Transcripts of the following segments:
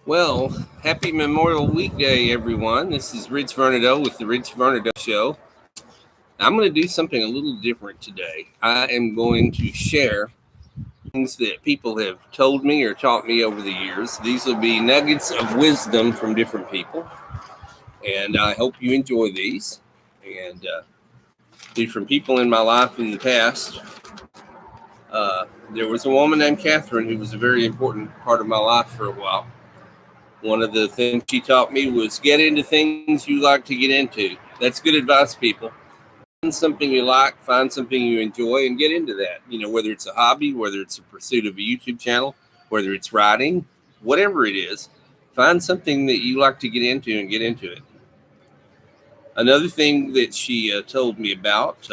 Well, happy Memorial Weekday, everyone. This is Rich Vernadeau with the Rich Vernadeau Show. I'm going to do something a little different today. I am going to share things that people have told me or taught me over the years. These will be nuggets of wisdom from different people, and I hope you enjoy these. And different people in my life in the past. There was a woman named Catherine who was a very important part of my life for a while. One of the things she taught me was get into things you like to get into. That's good advice, people. Find something you like, find something you enjoy, and get into that. Whether it's a hobby, whether it's a pursuit of a YouTube channel, whether it's writing, whatever it is, find something that you like to get into and get into it. Another thing that she told me about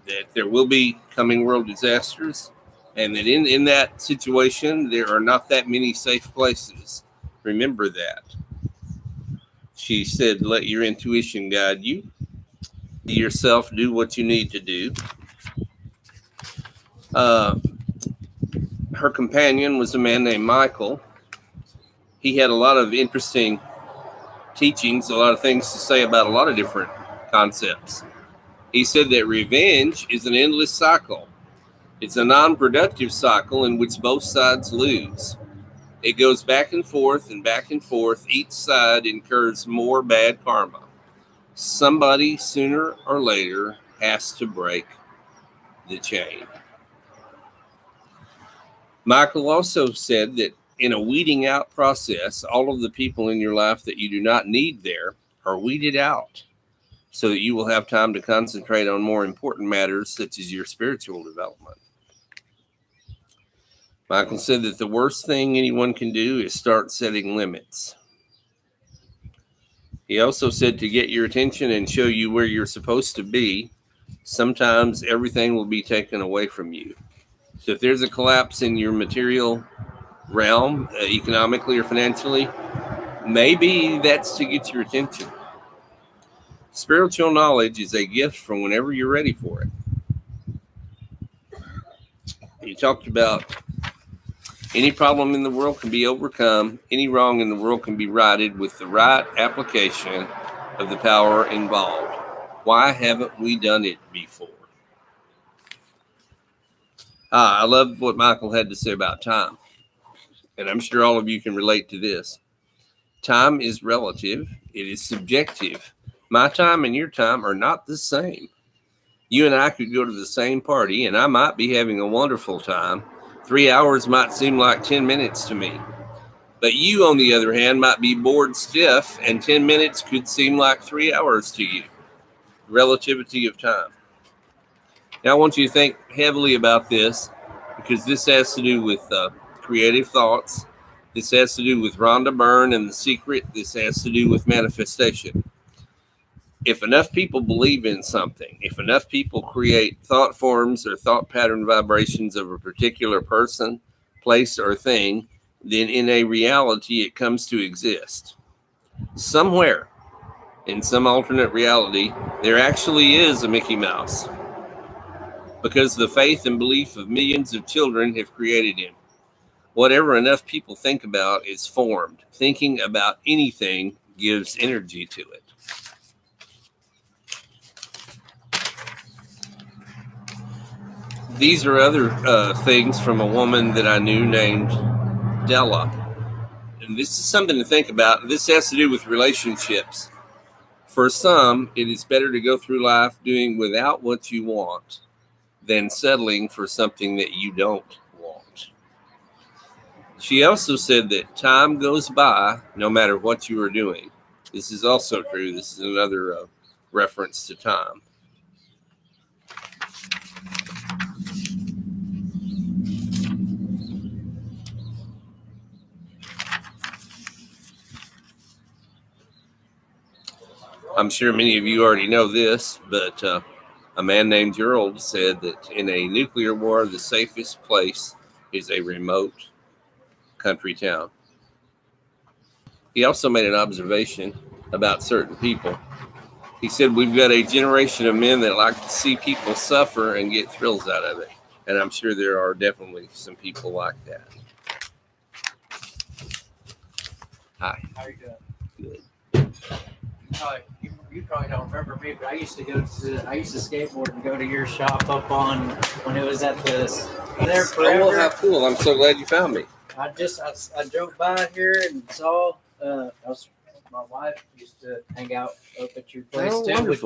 that there will be coming world disasters, and that in that situation, there are not that many safe places. Remember that. She said, let your intuition guide you. Yourself do what you need to do. Uh, Her companion was a man named Michael. He had a lot of interesting teachings, a lot of things to say about a lot of different concepts. He said that revenge is an endless cycle. It's a non-productive cycle in which both sides lose. It goes back and forth and back and forth. Each side incurs more bad karma. Somebody sooner or later has to break the chain. Michael also said that in a weeding out process, all of the people in your life that you do not need there are weeded out so that you will have time to concentrate on more important matters such as your spiritual development. Michael said that the worst thing anyone can do is start setting limits. He also said to get your attention and show you where you're supposed to be, sometimes everything will be taken away from you. So if there's a collapse in your material realm, economically or financially, maybe that's to get your attention. Spiritual knowledge is a gift from whenever you're ready for it. He talked about any problem in the world can be overcome, any wrong in the world can be righted with the right application of the power involved. Why haven't we done it before? I love what Michael had to say about time, and I'm sure all of you can relate to this. Time is relative, it is subjective. My time and your time are not the same. You and I could go to the same party, and I might be having a wonderful time. 3 hours might seem like 10 minutes to me. But you, on the other hand, might be bored stiff, and 10 minutes could seem like 3 hours to you. Relativity of time. Now, I want you to think heavily about this because this has to do with creative thoughts. This has to do with Rhonda Byrne and The Secret. This has to do with manifestation. If enough people believe in something, if enough people create thought forms or thought pattern vibrations of a particular person, place, or thing, then in a reality it comes to exist. Somewhere, in some alternate reality, there actually is a Mickey Mouse. Because the faith and belief of millions of children have created him. Whatever enough people think about is formed. Thinking about anything gives energy to it. These are other things from a woman that I knew named Della. And this is something to think about. This has to do with relationships. For some, it is better to go through life doing without what you want than settling for something that you don't want. She also said that time goes by no matter what you are doing. This is also true. This is another reference to time. I'm sure many of you already know this, but a man named Gerald said that in a nuclear war, the safest place is a remote country town. He also made an observation about certain people. He said, we've got a generation of men that like to see people suffer and get thrills out of it. And I'm sure there are definitely some people like that. Hi. How you doing? Good. You probably don't remember me, but I used to skateboard and go to your shop up on when it was at this there forever. Oh, how cool! I'm so glad you found me. I drove by here and saw my wife used to hang out up at your place Oh, too. wonderful.